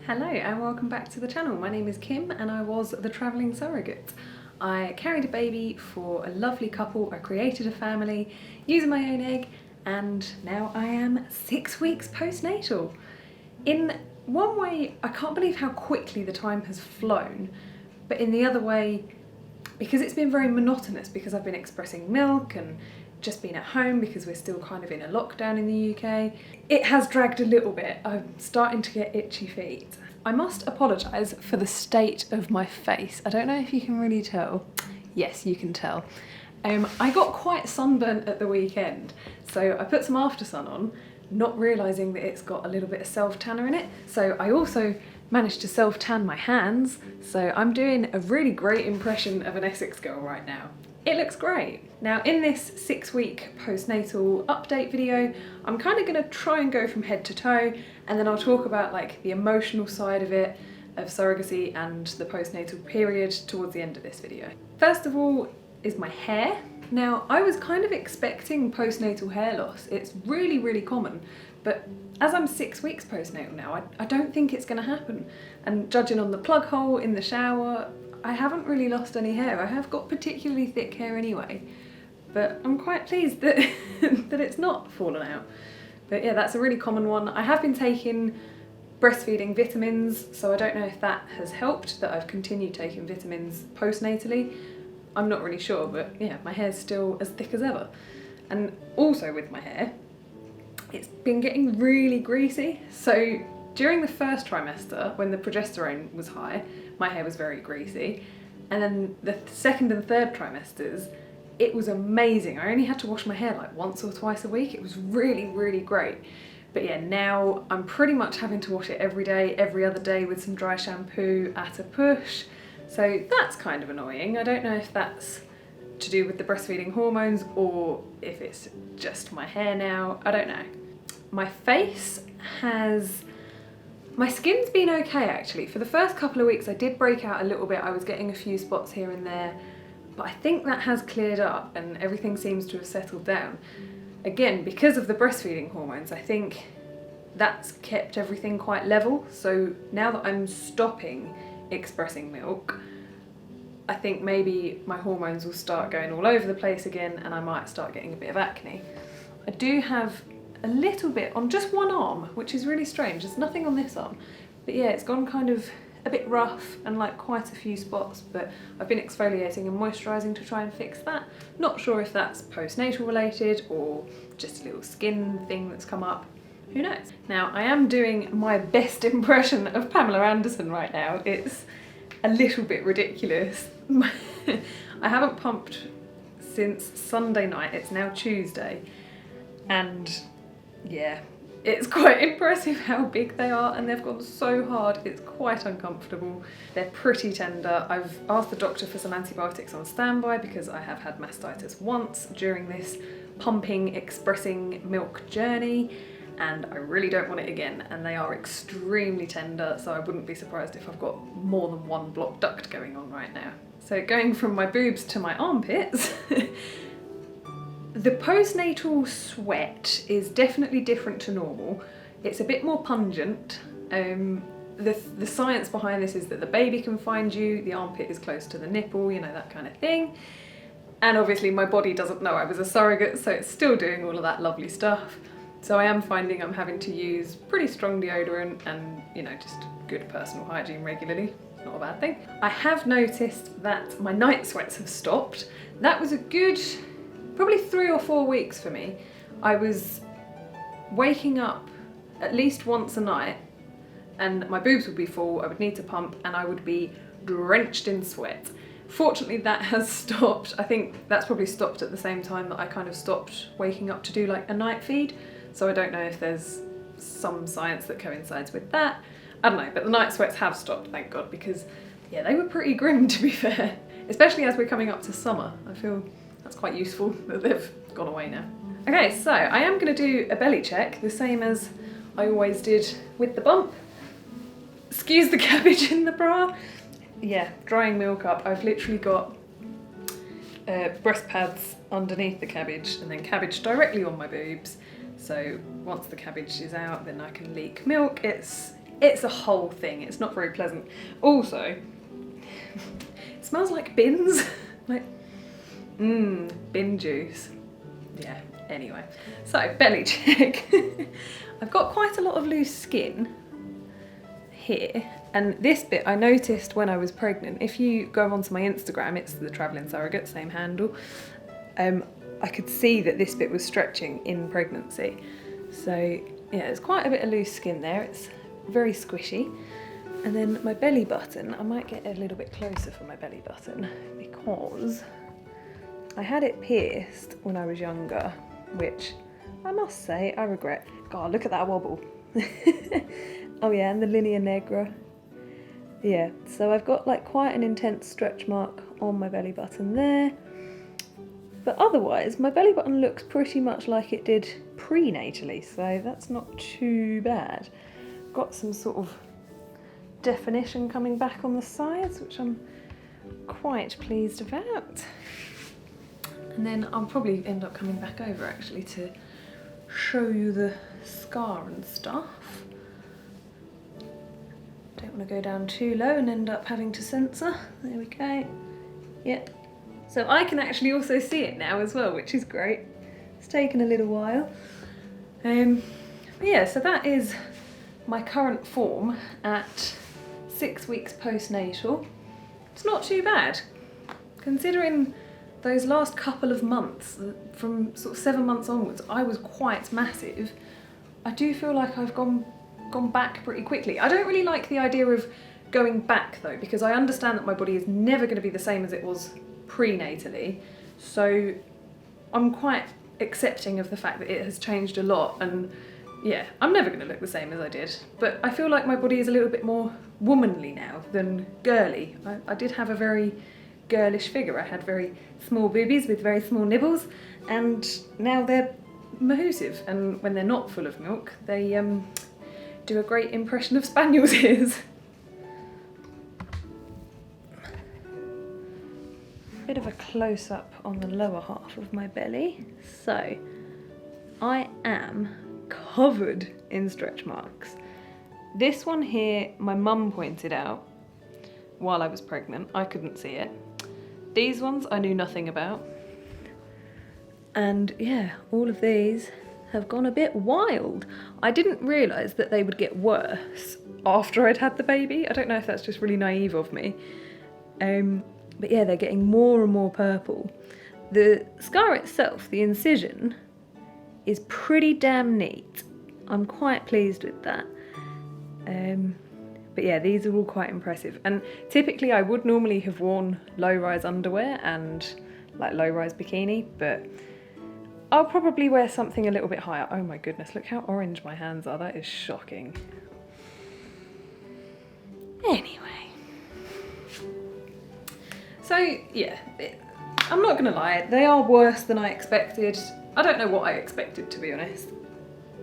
Hello and welcome back to the channel. My name is Kim and I was the travelling surrogate. I carried a baby for a lovely couple, I created a family using my own egg, and now I am 6 weeks postnatal. In one way, I can't believe how quickly the time has flown, but in the other way, because it's been very monotonous, because I've been expressing milk and just been at home because we're still kind of in a lockdown in the UK, it has dragged a little bit. I'm starting to get itchy feet. I must apologise for the state of my face. I don't know if you can really tell. Yes, you can tell. I got quite sunburnt at the weekend, so I put some after sun on, not realising that it's got a little bit of self-tanner in it. So I also managed to self-tan my hands, so I'm doing a really great impression of an Essex girl right now. It looks great. Now in this 6 week postnatal update video, I'm kind of going to try and go from head to toe, and then I'll talk about like the emotional side of it, of surrogacy and the postnatal period towards the end of this video. First of all is my hair. Now I was kind of expecting postnatal hair loss. It's really, really common, but as I'm 6 weeks postnatal now, I don't think it's going to happen. And judging on the plug hole in the shower, I haven't really lost any hair. I have got particularly thick hair anyway, but I'm quite pleased that, that it's not fallen out. But yeah, that's a really common one. I have been taking breastfeeding vitamins, so I don't know if that has helped, that I've continued taking vitamins postnatally. I'm not really sure, but yeah, my hair's still as thick as ever. And also with my hair, it's been getting really greasy. So during the first trimester, when the progesterone was high, my hair was very greasy. And then the second and third trimesters, it was amazing. I only had to wash my hair like once or twice a week. It was really, really great. But yeah, now I'm pretty much having to wash it every day, every other day with some dry shampoo at a push. So that's kind of annoying. I don't know if that's to do with the breastfeeding hormones or if it's just my hair now. I don't know. My face has... My skin's been okay actually. For the first couple of weeks I did break out a little bit. I was getting a few spots here and there, but I think that has cleared up and everything seems to have settled down. Again, because of the breastfeeding hormones, I think that's kept everything quite level. So now that I'm stopping expressing milk, I think maybe my hormones will start going all over the place again and I might start getting a bit of acne. I do have a little bit on just one arm, which is really strange. There's nothing on this arm, but yeah, it's gone kind of a bit rough and like quite a few spots, but I've been exfoliating and moisturising to try and fix that. Not sure if that's postnatal related or just a little skin thing that's come up. Who knows? Now I am doing my best impression of Pamela Anderson right now. It's a little bit ridiculous. I haven't pumped since Sunday night. It's now Tuesday, and yeah, it's quite impressive how big they are, and they've gone so hard, it's quite uncomfortable. They're pretty tender. I've asked the doctor for some antibiotics on standby because I have had mastitis once during this pumping, expressing milk journey, and I really don't want it again, and they are extremely tender, so I wouldn't be surprised if I've got more than one blocked duct going on right now. So going from my boobs to my armpits, the postnatal sweat is definitely different to normal. It's a bit more pungent. The science behind this is that the baby can find you, the armpit is close to the nipple, you know, that kind of thing. And obviously my body doesn't know I was a surrogate, so it's still doing all of that lovely stuff. So I am finding I'm having to use pretty strong deodorant and, you know, just good personal hygiene regularly. Not a bad thing. I have noticed that my night sweats have stopped. That was a good, probably 3 or 4 weeks for me. I was waking up at least once a night and my boobs would be full, I would need to pump, and I would be drenched in sweat. Fortunately that has stopped. I think that's probably stopped at the same time that I kind of stopped waking up to do like a night feed. So I don't know if there's some science that coincides with that. I don't know, but the night sweats have stopped, thank God, because yeah, they were pretty grim to be fair. Especially as we're coming up to summer. I feel that's quite useful that they've gone away now. Okay, so I am going to do a belly check, the same as I always did with the bump. Excuse the cabbage in the bra. Yeah, drying milk up. I've literally got breast pads underneath the cabbage and then cabbage directly on my boobs. So once the cabbage is out, then I can leak milk. It's It's a whole thing. It's not very pleasant. Also, it smells like bins. Like, bin juice. Yeah, anyway. So, belly check. I've got quite a lot of loose skin here. And this bit I noticed when I was pregnant. If you go onto my Instagram, it's the Travelling Surrogate, same handle. I could see that this bit was stretching in pregnancy. So yeah, there's quite a bit of loose skin there. It's very squishy. And then my belly button, I might get a little bit closer for my belly button because I had it pierced when I was younger, which I must say I regret. God, look at that wobble. Oh yeah, and the linea negra. Yeah, so I've got like quite an intense stretch mark on my belly button there. But otherwise, my belly button looks pretty much like it did prenatally, so that's not too bad. Got some sort of definition coming back on the sides, which I'm quite pleased about. And then I'll probably end up coming back over actually to show you the scar and stuff. Don't want to go down too low and end up having to censor. There we go. Yep. So I can actually also see it now as well, which is great. It's taken a little while. But yeah, so that is my current form at 6 weeks postnatal. It's not too bad, considering those last couple of months, from sort of 7 months onwards, I was quite massive. I do feel like I've gone back pretty quickly. I don't really like the idea of going back though, because I understand that my body is never going to be the same as it was prenatally, so I'm quite accepting of the fact that it has changed a lot, and yeah, I'm never going to look the same as I did, but I feel like my body is a little bit more womanly now than girly. I did have a very girlish figure. I had very small boobies with very small nibbles, and now they're mahoosive, and when they're not full of milk they do a great impression of spaniel's ears. Bit of a close-up on the lower half of my belly. So I am covered in stretch marks. This one here my mum pointed out while I was pregnant. I couldn't see it. These ones I knew nothing about. And yeah, all of these have gone a bit wild. I didn't realise that they would get worse after I'd had the baby. I don't know if that's just really naive of me. But yeah, they're getting more and more purple. The scar itself, the incision, is pretty damn neat. I'm quite pleased with that. But yeah, these are all quite impressive. And typically I would normally have worn low-rise underwear and like low-rise bikini, but I'll probably wear something a little bit higher. Oh my goodness, look how orange my hands are. That is shocking. Anyway. So yeah, I'm not gonna lie, they are worse than I expected. I don't know what I expected, to be honest.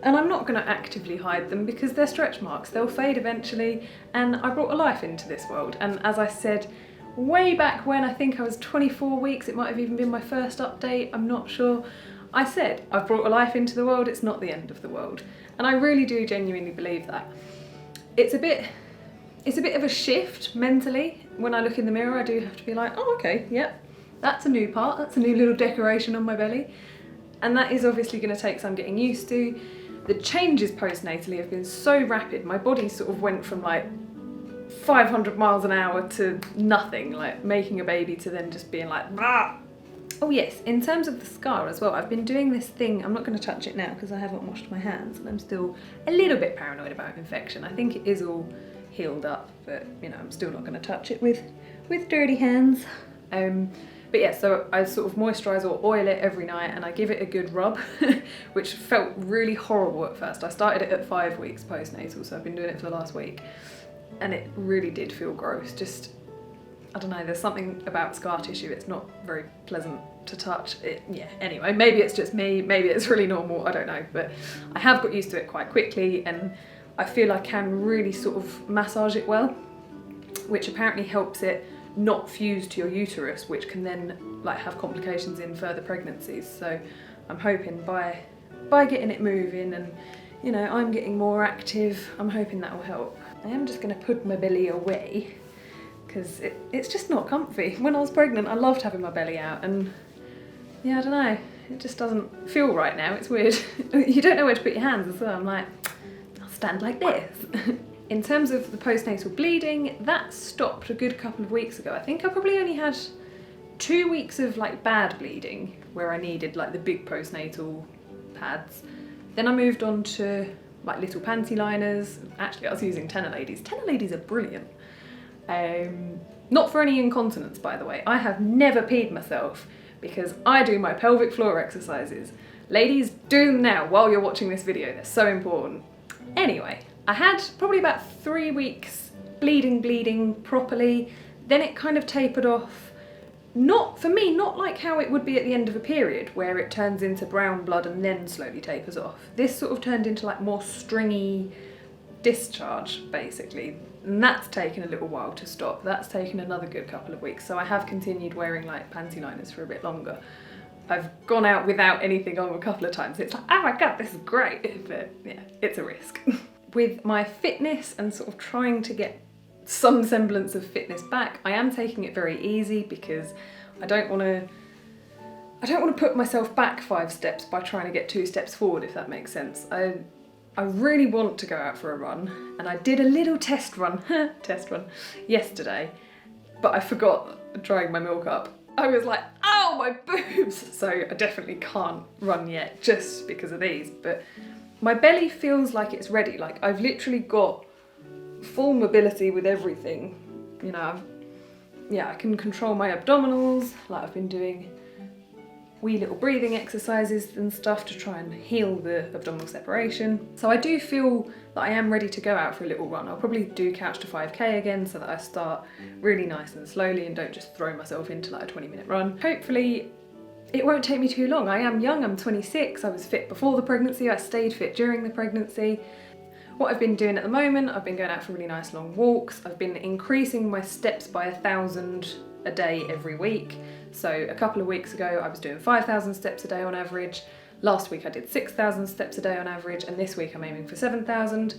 And I'm not gonna actively hide them because they're stretch marks. They'll fade eventually, and I brought a life into this world. And as I said, way back when, I think I was 24 weeks, it might have even been my first update, I'm not sure. I said, I've brought a life into the world, it's not the end of the world. And I really do genuinely believe that. It's a bit of a shift mentally. When I look in the mirror, I do have to be like, oh, okay, yep, that's a new part, that's a new little decoration on my belly. And that is obviously gonna take some getting used to. The changes postnatally have been so rapid. My body sort of went from like 500 miles an hour to nothing, like making a baby, to then just being like, bah! Oh yes, in terms of the scar as well, I've been doing this thing, I'm not going to touch it now because I haven't washed my hands and I'm still a little bit paranoid about infection. I think it is all healed up, but you know, I'm still not going to touch it with dirty hands. But yeah, so I sort of moisturise or oil it every night and I give it a good rub, which felt really horrible at first. I started it at 5 weeks postnatal, so I've been doing it for the last week, and it really did feel gross. Just, I don't know, there's something about scar tissue, it's not very pleasant to touch. Yeah, anyway, maybe it's just me, maybe it's really normal, I don't know, but I have got used to it quite quickly, and I feel I can really sort of massage it well, which apparently helps it not fuse to your uterus, which can then like have complications in further pregnancies. So I'm hoping by getting it moving and, you know, I'm getting more active, I'm hoping that will help. I am just going to put my belly away because it's just not comfy. When I was pregnant, I loved having my belly out, and yeah, I don't know, it just doesn't feel right now. It's weird. You don't know where to put your hands as well. I'm like, I'll stand like this. In terms of the postnatal bleeding, that stopped a good couple of weeks ago. I think I probably only had 2 weeks of like bad bleeding where I needed like the big postnatal pads. Then I moved on to like little panty liners. Actually, I was using Tenor Ladies. Tenor Ladies are brilliant. Not for any incontinence, by the way. I have never peed myself because I do my pelvic floor exercises. Ladies, do them now while you're watching this video. They're so important. Anyway, I had probably about 3 weeks bleeding properly. Then it kind of tapered off. Not, for me, not like how it would be at the end of a period where it turns into brown blood and then slowly tapers off. This sort of turned into like more stringy discharge, basically. And that's taken a little while to stop. That's taken another good couple of weeks. So I have continued wearing like panty liners for a bit longer. I've gone out without anything on a couple of times. It's like, oh my God, this is great. But yeah, it's a risk. With my fitness and sort of trying to get some semblance of fitness back, I am taking it very easy because I don't want to put myself back 5 steps by trying to get 2 steps forward, if that makes sense. I really want to go out for a run, and I did a little test run yesterday, but I forgot drying my milk up. I was like, oh, my boobs! So I definitely can't run yet just because of these, but my belly feels like it's ready. Like I've literally got full mobility with everything. You know, I can control my abdominals, like I've been doing wee little breathing exercises and stuff to try and heal the abdominal separation. So I do feel that I am ready to go out for a little run. I'll probably do couch to 5k again so that I start really nice and slowly and don't just throw myself into like a 20-minute run. Hopefully it won't take me too long. I am young, I'm 26, I was fit before the pregnancy, I stayed fit during the pregnancy. What I've been doing at the moment, I've been going out for really nice long walks. I've been increasing my steps by 1,000 a day every week. So a couple of weeks ago I was doing 5,000 steps a day on average. Last week I did 6,000 steps a day on average, and this week I'm aiming for 7,000.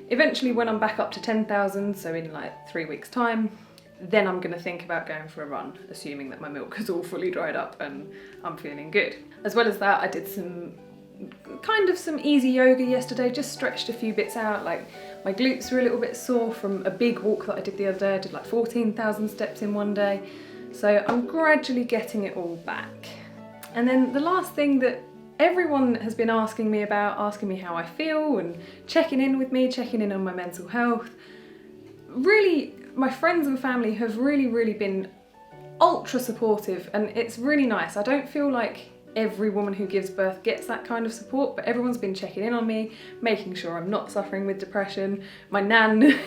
Eventually when I'm back up to 10,000, so in like 3 weeks time, then I'm gonna think about going for a run, assuming that my milk is all fully dried up and I'm feeling good. As well as that, I did some easy yoga yesterday, just stretched a few bits out. Like my glutes were a little bit sore from a big walk that I did the other day. I did like 14,000 steps in one day. So I'm gradually getting it all back. And then the last thing that everyone has been asking me about, asking me how I feel and checking in with me, checking in on my mental health. Really, my friends and family have really been ultra supportive, and it's really nice. I don't feel like every woman who gives birth gets that kind of support, but everyone's been checking in on me, making sure I'm not suffering with depression. My nan,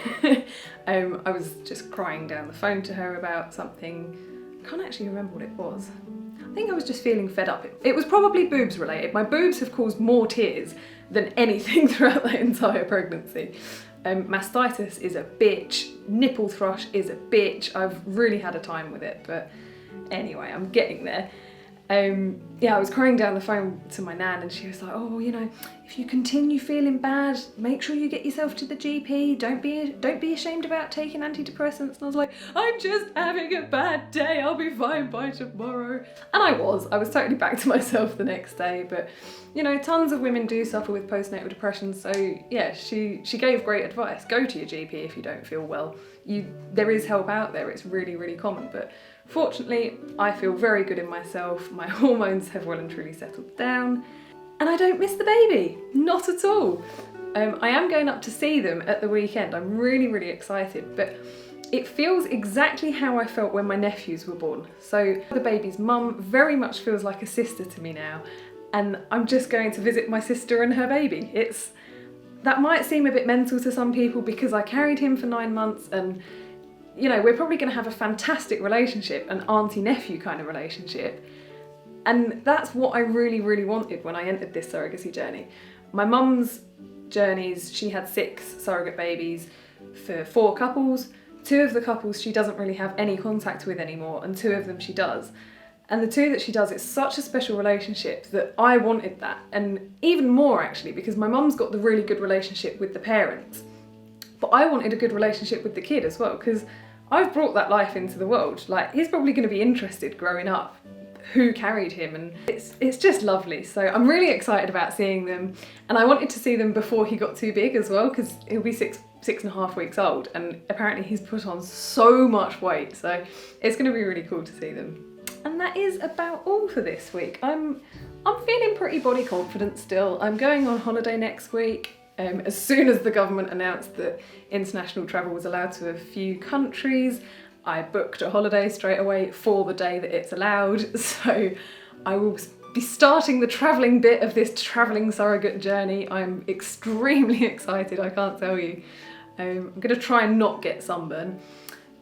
I was just crying down the phone to her about something. I can't actually remember what it was. I think I was just feeling fed up. It was probably boobs related. My boobs have caused more tears than anything throughout the entire pregnancy. Mastitis is a bitch, nipple thrush is a bitch. I've really had a time with it, but anyway, I'm getting there. Yeah, I was crying down the phone to my nan, and she was like, oh, you know, if you continue feeling bad, make sure you get yourself to the GP. Don't be ashamed about taking antidepressants. And I was like, I'm just having a bad day. I'll be fine by tomorrow. And I was totally back to myself the next day. But, you know, tons of women do suffer with postnatal depression. So yeah, she gave great advice. Go to your GP if you don't feel well. There is help out there. It's really common. But fortunately, I feel very good in myself. My hormones have well and truly settled down, and I don't miss the baby, not at all. I am going up to see them at the weekend. I'm really excited, but it feels exactly how I felt when my nephews were born. So the baby's mum very much feels like a sister to me now, and I'm just going to visit my sister and her baby. That might seem a bit mental to some people because I carried him for 9 months, and you know, we're probably going to have a fantastic relationship, an auntie-nephew kind of relationship. And that's what I really wanted when I entered this surrogacy journey. My mum's journeys, she had 6 surrogate babies for 4 couples. 2 of the couples she doesn't really have any contact with anymore, and 2 of them she does. And the 2 that she does, it's such a special relationship that I wanted that. And even more actually, because my mum's got the really good relationship with the parents. But I wanted a good relationship with the kid as well, because I've brought that life into the world. Like, he's probably going to be interested growing up who carried him, and it's just lovely. So I'm really excited about seeing them, and I wanted to see them before he got too big as well, because he'll be six and a half weeks old, and apparently he's put on so much weight, so it's going to be really cool to see them. And that is about all for this week. I'm feeling pretty body confident still. I'm going on holiday next week. As soon as the government announced that international travel was allowed to a few countries, I booked a holiday straight away for the day that it's allowed. So I will be starting the travelling bit of this travelling surrogate journey. I'm extremely excited, I can't tell you. I'm going to try and not get sunburn,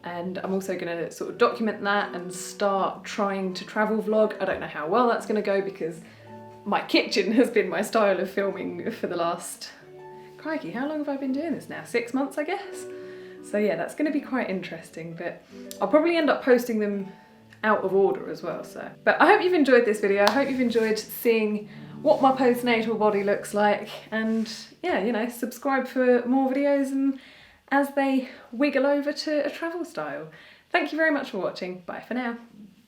and I'm also going to sort of document that and start trying to travel vlog. I don't know how well that's going to go, because my kitchen has been my style of filming for the last, crikey, how long have I been doing this now? 6 months, I guess? So yeah, that's going to be quite interesting, but I'll probably end up posting them out of order as well. So, but I hope you've enjoyed this video. I hope you've enjoyed seeing what my postnatal body looks like, and yeah, you know, subscribe for more videos and as they wiggle over to a travel style. Thank you very much for watching. Bye for now.